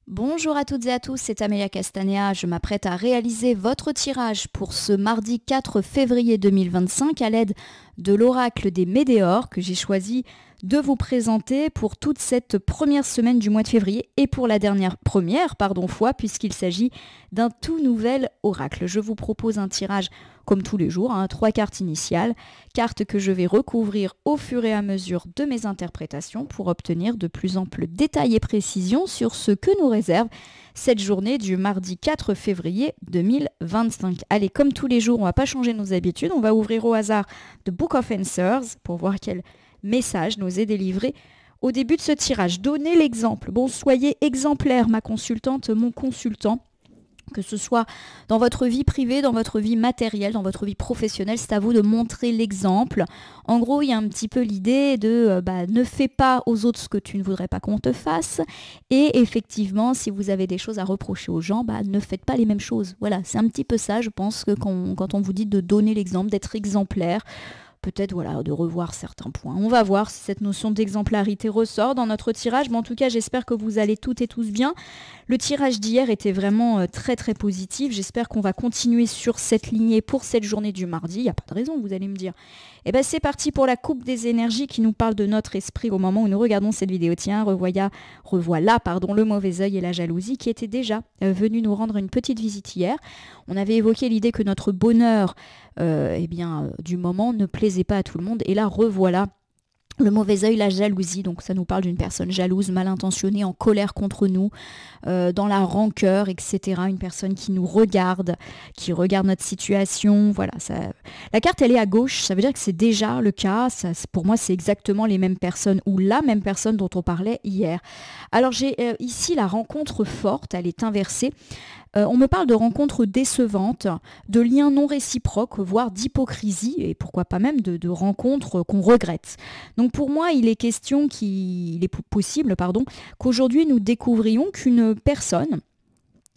Bonjour à toutes et à tous, c'est Amelia Castanea. Je m'apprête à réaliser votre tirage pour ce mardi 4 février 2025 à l'aide de l'oracle des Médéors que j'ai choisi de vous présenter pour toute cette première semaine du mois de février et pour la première fois puisqu'il s'agit d'un tout nouvel oracle. Je vous propose un tirage comme tous les jours, 3 cartes initiales, cartes que je vais recouvrir au fur et à mesure de mes interprétations pour obtenir de plus amples détails et précisions sur ce que nous réserve cette journée du mardi 4 février 2025. Allez, comme tous les jours, on ne va pas changer nos habitudes, on va ouvrir au hasard The Book of Answers pour voir quel message nous est délivré au début de ce tirage. Donnez l'exemple. Bon, soyez exemplaire, ma consultante, mon consultant. Que ce soit dans votre vie privée, dans votre vie matérielle, dans votre vie professionnelle, c'est à vous de montrer l'exemple. En gros, il y a un petit peu l'idée de ne fais pas aux autres ce que tu ne voudrais pas qu'on te fasse. Et effectivement, si vous avez des choses à reprocher aux gens, ne faites pas les mêmes choses. Voilà, c'est un petit peu ça, je pense, que quand on vous dit de donner l'exemple, d'être exemplaire, peut-être de revoir certains points. On va voir si cette notion d'exemplarité ressort dans notre tirage, mais en tout cas j'espère que vous allez toutes et tous bien. Le tirage d'hier était vraiment très très positif, j'espère qu'on va continuer sur cette lignée pour cette journée du mardi, il n'y a pas de raison vous allez me dire. Et bien c'est parti pour la coupe des énergies qui nous parle de notre esprit au moment où nous regardons cette vidéo. Tiens, revoilà le mauvais œil et la jalousie qui étaient déjà venus nous rendre une petite visite hier. On avait évoqué l'idée que notre bonheur du moment ne plaisait pas à tout le monde. Et là, revoilà le mauvais œil, la jalousie. Donc ça nous parle d'une personne jalouse, mal intentionnée, en colère contre nous, dans la rancœur, etc. Une personne qui nous regarde, qui regarde notre situation. Voilà, la carte, elle est à gauche. Ça veut dire que c'est déjà le cas. Pour moi, c'est exactement les mêmes personnes ou la même personne dont on parlait hier. Alors j'ai ici la rencontre forte. Elle est inversée. On me parle de rencontres décevantes, de liens non réciproques, voire d'hypocrisie, et pourquoi pas même de rencontres qu'on regrette. Donc pour moi, il est possible qu'aujourd'hui nous découvrions qu'une personne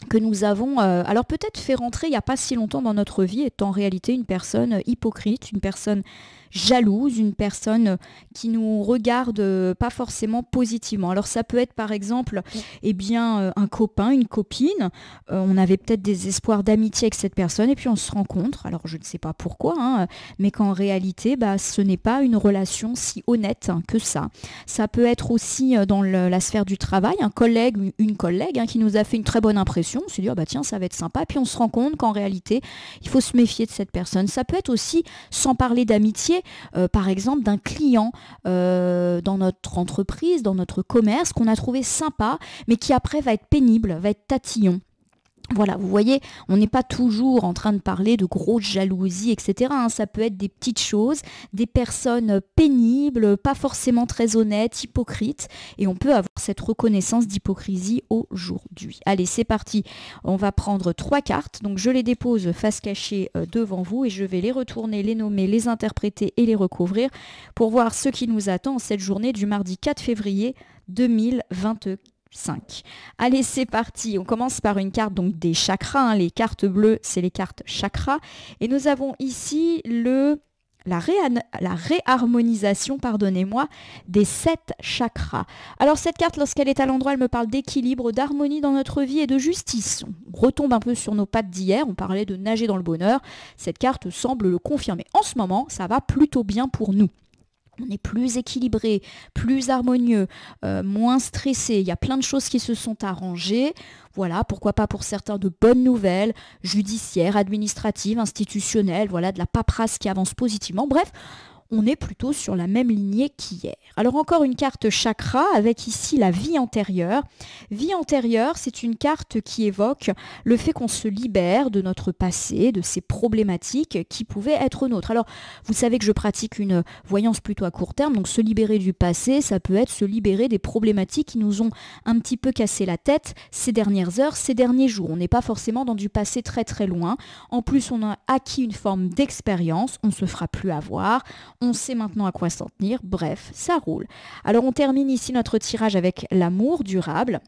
que nous avons alors peut-être fait rentrer il n'y a pas si longtemps dans notre vie est en réalité une personne hypocrite, une personne jalouse, une personne qui nous regarde pas forcément positivement. Alors ça peut être par exemple un copain, une copine, on avait peut-être des espoirs d'amitié avec cette personne et puis on se rencontre, alors je ne sais pas pourquoi, mais qu'en réalité ce n'est pas une relation si honnête que ça. Ça peut être aussi dans la sphère du travail, un collègue, une collègue qui nous a fait une très bonne impression, on s'est dit tiens ça va être sympa, puis on se rend compte qu'en réalité il faut se méfier de cette personne. Ça peut être aussi, sans parler d'amitié, par exemple d'un client dans notre entreprise, dans notre commerce, qu'on a trouvé sympa, mais qui après va être pénible, va être tatillon. Voilà, vous voyez, on n'est pas toujours en train de parler de grosses jalousies, etc. Ça peut être des petites choses, des personnes pénibles, pas forcément très honnêtes, hypocrites, et on peut avoir cette reconnaissance d'hypocrisie aujourd'hui. Allez, c'est parti. On va prendre 3 cartes, donc je les dépose face cachée devant vous et je vais les retourner, les nommer, les interpréter et les recouvrir pour voir ce qui nous attend cette journée du mardi 4 février 2024. Allez, c'est parti. On commence par une carte donc des chakras. Les cartes bleues, c'est les cartes chakras. Et nous avons ici la réharmonisation, des 7 chakras. Alors cette carte, lorsqu'elle est à l'endroit, elle me parle d'équilibre, d'harmonie dans notre vie et de justice. On retombe un peu sur nos pattes d'hier, on parlait de nager dans le bonheur. Cette carte semble le confirmer. En ce moment, ça va plutôt bien pour nous. On est plus équilibré, plus harmonieux, moins stressé. Il y a plein de choses qui se sont arrangées. Voilà, pourquoi pas pour certains de bonnes nouvelles, judiciaires, administratives, institutionnelles, de la paperasse qui avance positivement. Bref, on est plutôt sur la même lignée qu'hier. Alors encore une carte chakra avec ici la vie antérieure. Vie antérieure, c'est une carte qui évoque le fait qu'on se libère de notre passé, de ces problématiques qui pouvaient être nôtres. Alors, vous savez que je pratique une voyance plutôt à court terme, donc se libérer du passé, ça peut être se libérer des problématiques qui nous ont un petit peu cassé la tête ces dernières heures, ces derniers jours. On n'est pas forcément dans du passé très très loin. En plus, on a acquis une forme d'expérience, on ne se fera plus avoir. On sait maintenant à quoi s'en tenir, bref, ça roule. Alors on termine ici notre tirage avec l'amour durable.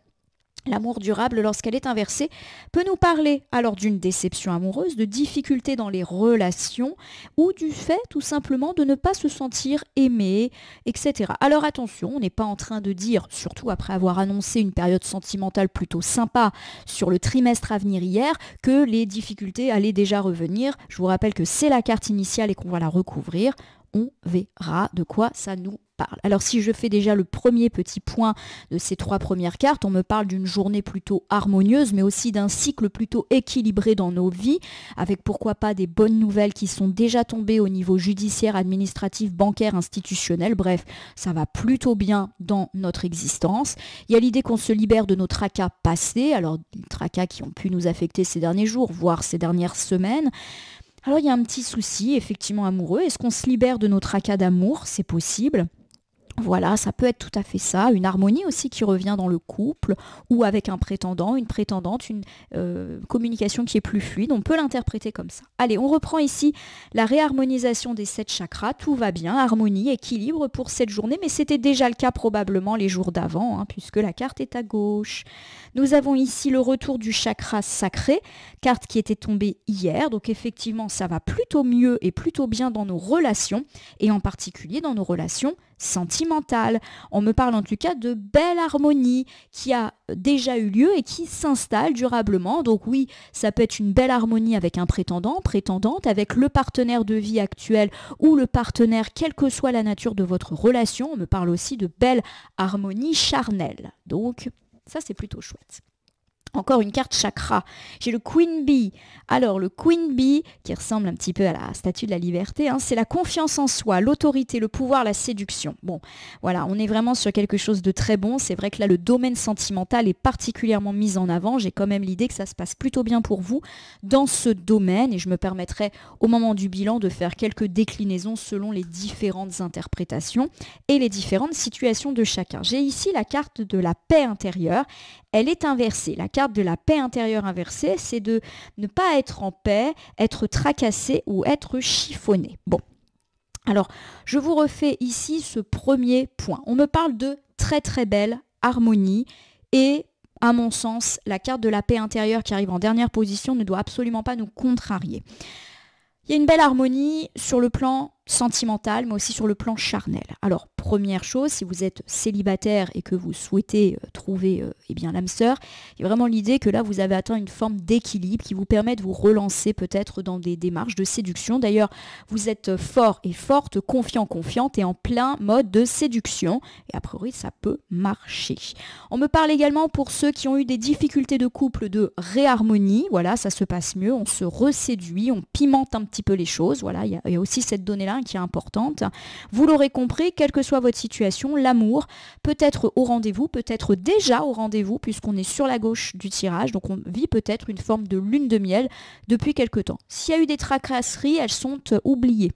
L'amour durable, lorsqu'elle est inversée, peut nous parler alors d'une déception amoureuse, de difficultés dans les relations ou du fait tout simplement de ne pas se sentir aimé, etc. Alors attention, on n'est pas en train de dire, surtout après avoir annoncé une période sentimentale plutôt sympa sur le trimestre à venir hier, que les difficultés allaient déjà revenir. Je vous rappelle que c'est la carte initiale et qu'on va la recouvrir. On verra de quoi ça nous parle. Alors si je fais déjà le premier petit point de ces 3 premières cartes, on me parle d'une journée plutôt harmonieuse, mais aussi d'un cycle plutôt équilibré dans nos vies, avec pourquoi pas des bonnes nouvelles qui sont déjà tombées au niveau judiciaire, administratif, bancaire, institutionnel. Bref, ça va plutôt bien dans notre existence. Il y a l'idée qu'on se libère de nos tracas passés, alors des tracas qui ont pu nous affecter ces derniers jours, voire ces dernières semaines. Alors il y a un petit souci effectivement amoureux. Est-ce qu'on se libère de nos tracas d'amour? C'est possible. Voilà, ça peut être tout à fait ça, une harmonie aussi qui revient dans le couple ou avec un prétendant, une prétendante, une communication qui est plus fluide, on peut l'interpréter comme ça. Allez, on reprend ici la réharmonisation des 7 chakras, tout va bien, harmonie, équilibre pour cette journée, mais c'était déjà le cas probablement les jours d'avant, puisque la carte est à gauche. Nous avons ici le retour du chakra sacré, carte qui était tombée hier, donc effectivement ça va plutôt mieux et plutôt bien dans nos relations, et en particulier dans nos relations sentimentale. On me parle en tout cas de belle harmonie qui a déjà eu lieu et qui s'installe durablement. Donc oui, ça peut être une belle harmonie avec un prétendant, prétendante, avec le partenaire de vie actuel ou le partenaire, quelle que soit la nature de votre relation. On me parle aussi de belle harmonie charnelle. Donc ça, c'est plutôt chouette. Encore une carte chakra. J'ai le Queen Bee. Alors, le Queen Bee, qui ressemble un petit peu à la statue de la liberté, c'est la confiance en soi, l'autorité, le pouvoir, la séduction. Bon, voilà, on est vraiment sur quelque chose de très bon. C'est vrai que là, le domaine sentimental est particulièrement mis en avant. J'ai quand même l'idée que ça se passe plutôt bien pour vous dans ce domaine. Et je me permettrai, au moment du bilan, de faire quelques déclinaisons selon les différentes interprétations et les différentes situations de chacun. J'ai ici la carte de la paix intérieure. Elle est inversée. La carte de la paix intérieure inversée, c'est de ne pas être en paix, être tracassé ou être chiffonné. Bon, alors je vous refais ici ce premier point. On me parle de très très belle harmonie et à mon sens, la carte de la paix intérieure qui arrive en dernière position ne doit absolument pas nous contrarier. Il y a une belle harmonie sur le plan sentimental, mais aussi sur le plan charnel. Alors, première chose, si vous êtes célibataire et que vous souhaitez trouver l'âme sœur, il y a vraiment l'idée que là, vous avez atteint une forme d'équilibre qui vous permet de vous relancer peut-être dans des démarches de séduction. D'ailleurs, vous êtes fort et forte, confiant, confiante et en plein mode de séduction. Et a priori, ça peut marcher. On me parle également pour ceux qui ont eu des difficultés de couple de réharmonie. Voilà, ça se passe mieux, on se reséduit, on pimente un petit peu les choses. Voilà, il y a aussi cette donnée-là qui est importante. Vous l'aurez compris, quelle que soit votre situation, l'amour peut être au rendez-vous, peut être déjà au rendez-vous puisqu'on est sur la gauche du tirage, donc on vit peut-être une forme de lune de miel depuis quelque temps. S'il y a eu des tracasseries, elles sont oubliées.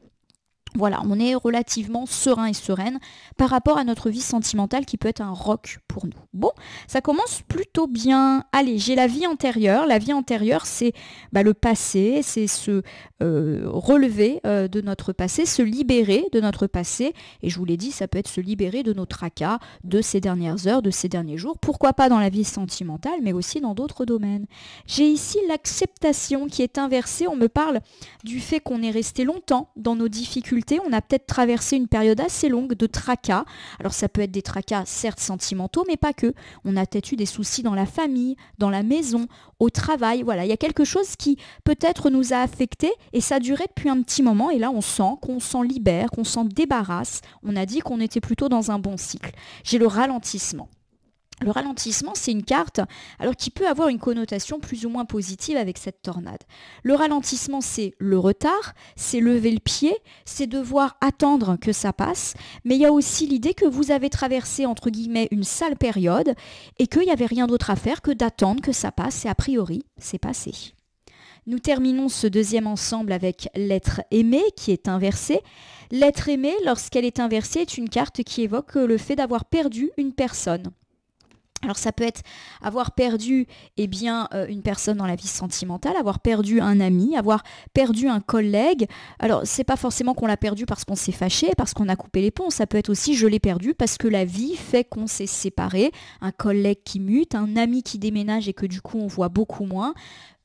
Voilà, on est relativement serein et sereine par rapport à notre vie sentimentale qui peut être un roc pour nous. Bon, ça commence plutôt bien. Allez, j'ai la vie antérieure. La vie antérieure, c'est le passé, c'est se relever de notre passé, se libérer de notre passé. Et je vous l'ai dit, ça peut être se libérer de nos tracas, de ces dernières heures, de ces derniers jours. Pourquoi pas dans la vie sentimentale, mais aussi dans d'autres domaines. J'ai ici l'acceptation qui est inversée. On me parle du fait qu'on est resté longtemps dans nos difficultés. On a peut-être traversé une période assez longue de tracas. Alors ça peut être des tracas certes sentimentaux, mais pas que. On a peut-être eu des soucis dans la famille, dans la maison, au travail. Voilà, il y a quelque chose qui peut-être nous a affectés et ça a duré depuis un petit moment. Et là, on sent qu'on s'en libère, qu'on s'en débarrasse. On a dit qu'on était plutôt dans un bon cycle. J'ai le ralentissement. Le ralentissement, c'est une carte alors qui peut avoir une connotation plus ou moins positive avec cette tornade. Le ralentissement, c'est le retard, c'est lever le pied, c'est devoir attendre que ça passe, mais il y a aussi l'idée que vous avez traversé, entre guillemets, une sale période et qu'il n'y avait rien d'autre à faire que d'attendre que ça passe et a priori, c'est passé. Nous terminons ce deuxième ensemble avec l'être aimé qui est inversé. L'être aimé, lorsqu'elle est inversée, est une carte qui évoque le fait d'avoir perdu une personne. Alors ça peut être avoir perdu une personne dans la vie sentimentale, avoir perdu un ami, avoir perdu un collègue. Alors c'est pas forcément qu'on l'a perdu parce qu'on s'est fâché, parce qu'on a coupé les ponts. Ça peut être aussi je l'ai perdu parce que la vie fait qu'on s'est séparés. Un collègue qui mute, un ami qui déménage et que du coup on voit beaucoup moins.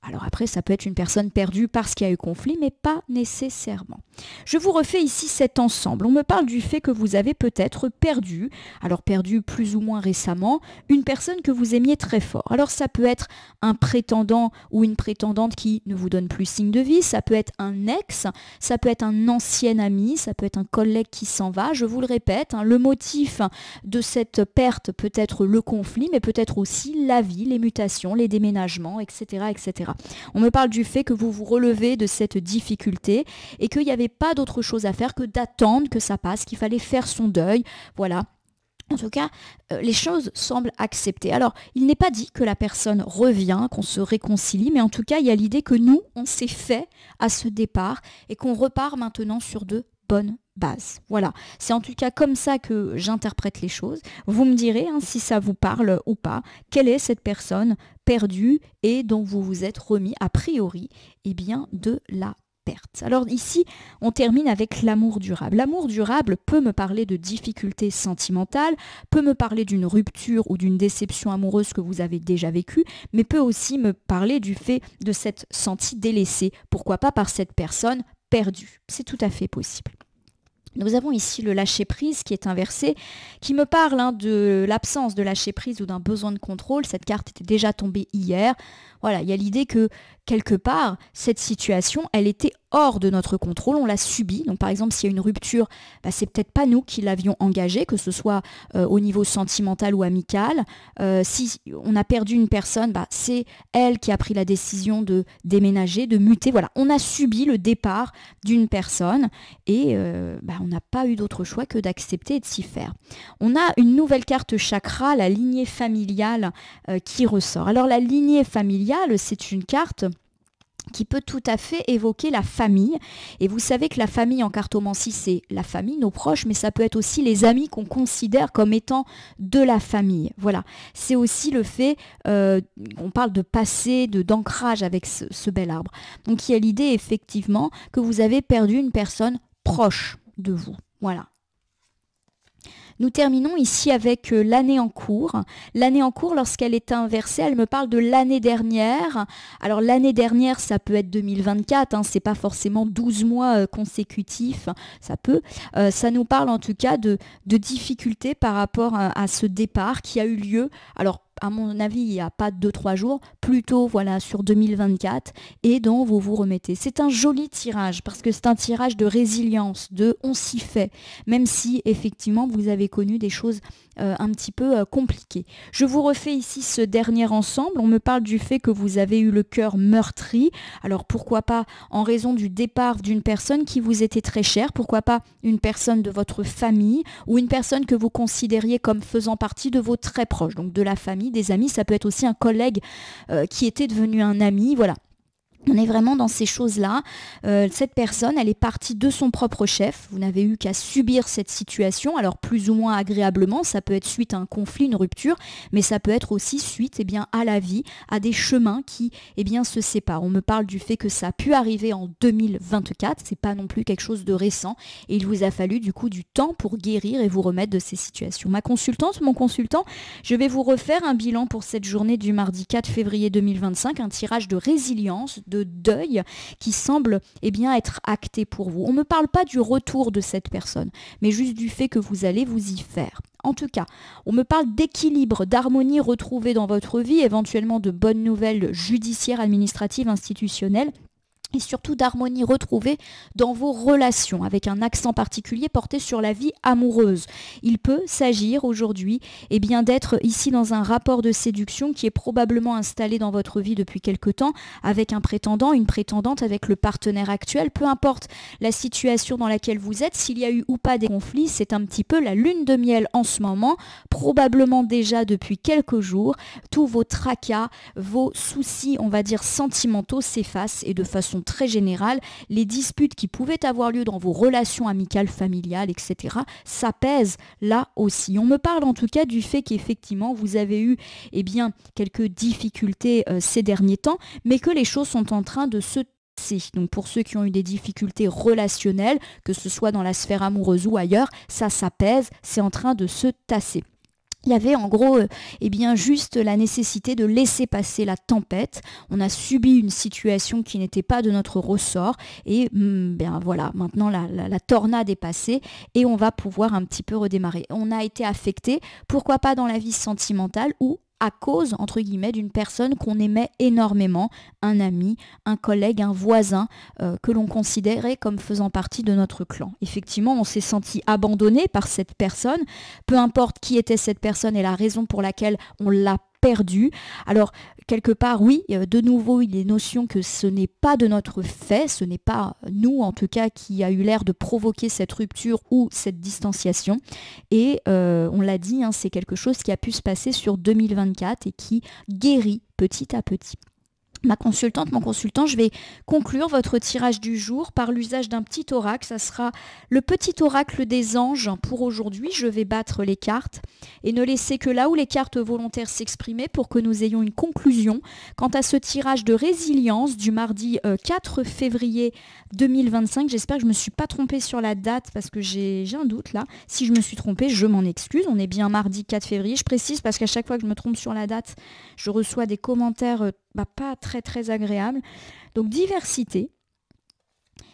Alors après, ça peut être une personne perdue parce qu'il y a eu conflit, mais pas nécessairement. Je vous refais ici cet ensemble. On me parle du fait que vous avez peut-être perdu, alors perdu plus ou moins récemment, une personne que vous aimiez très fort. Alors ça peut être un prétendant ou une prétendante qui ne vous donne plus signe de vie, ça peut être un ex, ça peut être un ancien ami, ça peut être un collègue qui s'en va. Je vous le répète, le motif de cette perte peut être le conflit, mais peut-être aussi la vie, les mutations, les déménagements, etc., etc. On me parle du fait que vous vous relevez de cette difficulté et qu'il n'y avait pas d'autre chose à faire que d'attendre que ça passe, qu'il fallait faire son deuil. Voilà. En tout cas, les choses semblent acceptées. Alors, il n'est pas dit que la personne revient, qu'on se réconcilie, mais en tout cas, il y a l'idée que nous, on s'est fait à ce départ et qu'on repart maintenant sur de bonnes bases. Voilà, c'est en tout cas comme ça que j'interprète les choses. Vous me direz si ça vous parle ou pas. Quelle est cette personne perdue et dont vous vous êtes remis a priori de la perte. Alors ici, on termine avec l'amour durable. L'amour durable peut me parler de difficultés sentimentales, peut me parler d'une rupture ou d'une déception amoureuse que vous avez déjà vécue, mais peut aussi me parler du fait de s'être senti délaissé, pourquoi pas par cette personne perdue. C'est tout à fait possible. Nous avons ici le lâcher-prise qui est inversé, qui me parle de l'absence de lâcher-prise ou d'un besoin de contrôle. Cette carte était déjà tombée hier. Voilà, il y a l'idée que, quelque part, cette situation, elle était hors de notre contrôle, on l'a subie. Donc par exemple, s'il y a une rupture, c'est peut-être pas nous qui l'avions engagée, que ce soit au niveau sentimental ou amical. Si on a perdu une personne, c'est elle qui a pris la décision de déménager, de muter. Voilà, on a subi le départ d'une personne et on n'a pas eu d'autre choix que d'accepter et de s'y faire. On a une nouvelle carte chakra, la lignée familiale qui ressort. Alors la lignée familiale, c'est une carte qui peut tout à fait évoquer la famille. Et vous savez que la famille en cartomancie, c'est la famille, nos proches, mais ça peut être aussi les amis qu'on considère comme étant de la famille. Voilà, c'est aussi le fait, on parle de passé, d'ancrage avec ce bel arbre. Donc il y a l'idée effectivement que vous avez perdu une personne proche de vous. Voilà. Nous terminons ici avec l'année en cours. L'année en cours, lorsqu'elle est inversée, elle me parle de l'année dernière. Alors l'année dernière, ça peut être 2024, c'est pas forcément 12 mois consécutifs, ça peut. Ça nous parle en tout cas de difficultés par rapport à ce départ qui a eu lieu. Alors à mon avis, il n'y a pas 2-3 jours, plutôt voilà, sur 2024, et dont vous vous remettez. C'est un joli tirage, parce que c'est un tirage de résilience, de on s'y fait, même si effectivement vous avez connu des choses un petit peu compliquées. Je vous refais ici ce dernier ensemble, on me parle du fait que vous avez eu le cœur meurtri, alors pourquoi pas en raison du départ d'une personne qui vous était très chère, pourquoi pas une personne de votre famille, ou une personne que vous considériez comme faisant partie de vos très proches, donc de la famille, des amis, ça peut être aussi un collègue qui était devenu un ami, voilà. On est vraiment dans ces choses-là. Cette personne, elle est partie de son propre chef. Vous n'avez eu qu'à subir cette situation, alors plus ou moins agréablement. Ça peut être suite à un conflit, une rupture, mais ça peut être aussi suite à la vie, à des chemins qui se séparent. On me parle du fait que ça a pu arriver en 2024. C'est pas non plus quelque chose de récent. Et il vous a fallu du coup du temps pour guérir et vous remettre de ces situations. Ma consultante, mon consultant, je vais vous refaire un bilan pour cette journée du mardi 4 février 2025, un tirage de résilience, de deuil qui semble être acté pour vous. On ne me parle pas du retour de cette personne, mais juste du fait que vous allez vous y faire. En tout cas, on me parle d'équilibre, d'harmonie retrouvée dans votre vie, éventuellement de bonnes nouvelles judiciaires, administratives, institutionnelles, et surtout d'harmonie retrouvée dans vos relations, avec un accent particulier porté sur la vie amoureuse. Il peut s'agir aujourd'hui d'être ici dans un rapport de séduction qui est probablement installé dans votre vie depuis quelque temps, avec un prétendant, une prétendante, avec le partenaire actuel. Peu importe la situation dans laquelle vous êtes, s'il y a eu ou pas des conflits, c'est un petit peu la lune de miel en ce moment, probablement déjà depuis quelques jours. Tous vos tracas, vos soucis, on va dire sentimentaux s'effacent et de façon façon très générale, les disputes qui pouvaient avoir lieu dans vos relations amicales, familiales, etc., s'apaisent là aussi. On me parle en tout cas du fait qu'effectivement vous avez eu quelques difficultés ces derniers temps, mais que les choses sont en train de se tasser. Donc pour ceux qui ont eu des difficultés relationnelles, que ce soit dans la sphère amoureuse ou ailleurs, ça s'apaise, c'est en train de se tasser. Il y avait en gros juste la nécessité de laisser passer la tempête. On a subi une situation qui n'était pas de notre ressort et voilà, maintenant la tornade est passée et on va pouvoir un petit peu redémarrer. On a été affecté, pourquoi pas dans la vie sentimentale ou à cause, entre guillemets, d'une personne qu'on aimait énormément, un ami, un collègue, un voisin, que l'on considérait comme faisant partie de notre clan. Effectivement, on s'est senti abandonné par cette personne, peu importe qui était cette personne et la raison pour laquelle on l'a perdu. Alors, quelque part, oui, de nouveau, il est notion que ce n'est pas de notre fait, ce n'est pas nous, en tout cas, qui a eu l'air de provoquer cette rupture ou cette distanciation. Et on l'a dit, c'est quelque chose qui a pu se passer sur 2024 et qui guérit petit à petit. Ma consultante, mon consultant, je vais conclure votre tirage du jour par l'usage d'un petit oracle. Ça sera le petit oracle des anges pour aujourd'hui. Je vais battre les cartes et ne laisser que là où les cartes volontaires s'exprimer pour que nous ayons une conclusion quant à ce tirage de résilience du mardi 4 février 2025. J'espère que je ne me suis pas trompée sur la date parce que j'ai un doute là. Si je me suis trompée, je m'en excuse. On est bien mardi 4 février. Je précise parce qu'à chaque fois que je me trompe sur la date, je reçois des commentaires pas très agréable. Donc diversité,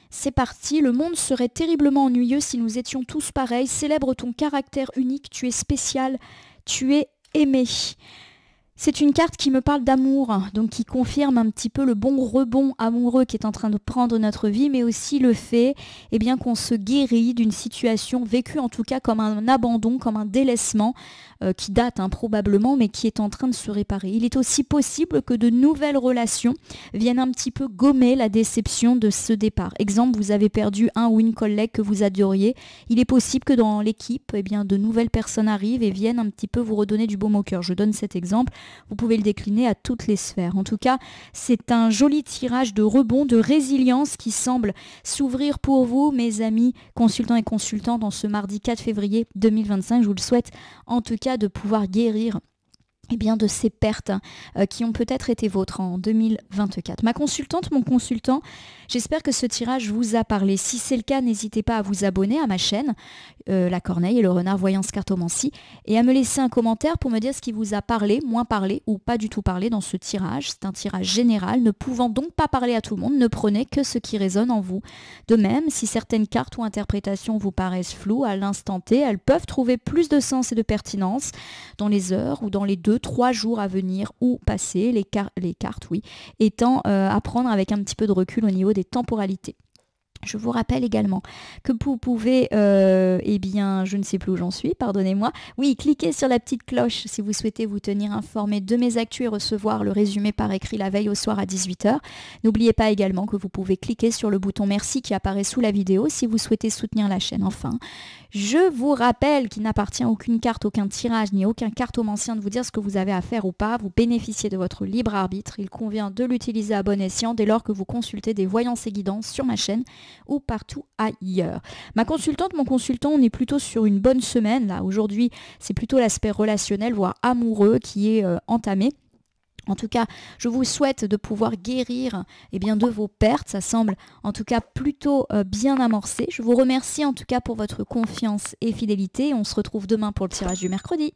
c'est parti. Le monde serait terriblement ennuyeux si nous étions tous pareils. Célèbre ton caractère unique, tu es spécial, tu es aimé. C'est une carte qui me parle d'amour, donc qui confirme un petit peu le bon rebond amoureux qui est en train de prendre notre vie, mais aussi le fait qu'on se guérit d'une situation vécue en tout cas comme un abandon, comme un délaissement, qui date probablement, mais qui est en train de se réparer. Il est aussi possible que de nouvelles relations viennent un petit peu gommer la déception de ce départ. Exemple, vous avez perdu un ou une collègue que vous adoriez. Il est possible que dans l'équipe, de nouvelles personnes arrivent et viennent un petit peu vous redonner du baume au cœur. Je donne cet exemple. Vous pouvez le décliner à toutes les sphères. En tout cas, c'est un joli tirage de rebond, de résilience qui semble s'ouvrir pour vous, mes amis consultants et consultantes, en ce mardi 4 février 2025. Je vous le souhaite en tout cas de pouvoir guérir de ces pertes qui ont peut-être été vôtres en 2024. Ma consultante, mon consultant, j'espère que ce tirage vous a parlé. Si c'est le cas, n'hésitez pas à vous abonner à ma chaîne, La Corneille et le Renard Voyance Cartomancie, et à me laisser un commentaire pour me dire ce qui vous a parlé, moins parlé ou pas du tout parlé dans ce tirage. C'est un tirage général, ne pouvant donc pas parler à tout le monde, ne prenez que ce qui résonne en vous. De même, si certaines cartes ou interprétations vous paraissent floues à l'instant T, elles peuvent trouver plus de sens et de pertinence dans les heures ou dans les 2-3 jours à venir ou passer, les cartes, oui, étant à prendre avec un petit peu de recul au niveau des temporalités. Je vous rappelle également que vous pouvez, je ne sais plus où j'en suis, pardonnez-moi. Oui, cliquez sur la petite cloche si vous souhaitez vous tenir informé de mes actus et recevoir le résumé par écrit la veille au soir à 18 h. N'oubliez pas également que vous pouvez cliquer sur le bouton merci qui apparaît sous la vidéo si vous souhaitez soutenir la chaîne. Enfin, je vous rappelle qu'il n'appartient à aucune carte, aucun tirage, ni aucun cartomancien de vous dire ce que vous avez à faire ou pas. Vous bénéficiez de votre libre arbitre. Il convient de l'utiliser à bon escient dès lors que vous consultez des voyances et guidances sur ma chaîne ou partout ailleurs. Ma consultante, mon consultant, on est plutôt sur une bonne semaine. Là, aujourd'hui, c'est plutôt l'aspect relationnel, voire amoureux qui est entamé. En tout cas, je vous souhaite de pouvoir guérir de vos pertes. Ça semble en tout cas plutôt bien amorcé. Je vous remercie en tout cas pour votre confiance et fidélité. On se retrouve demain pour le tirage du mercredi.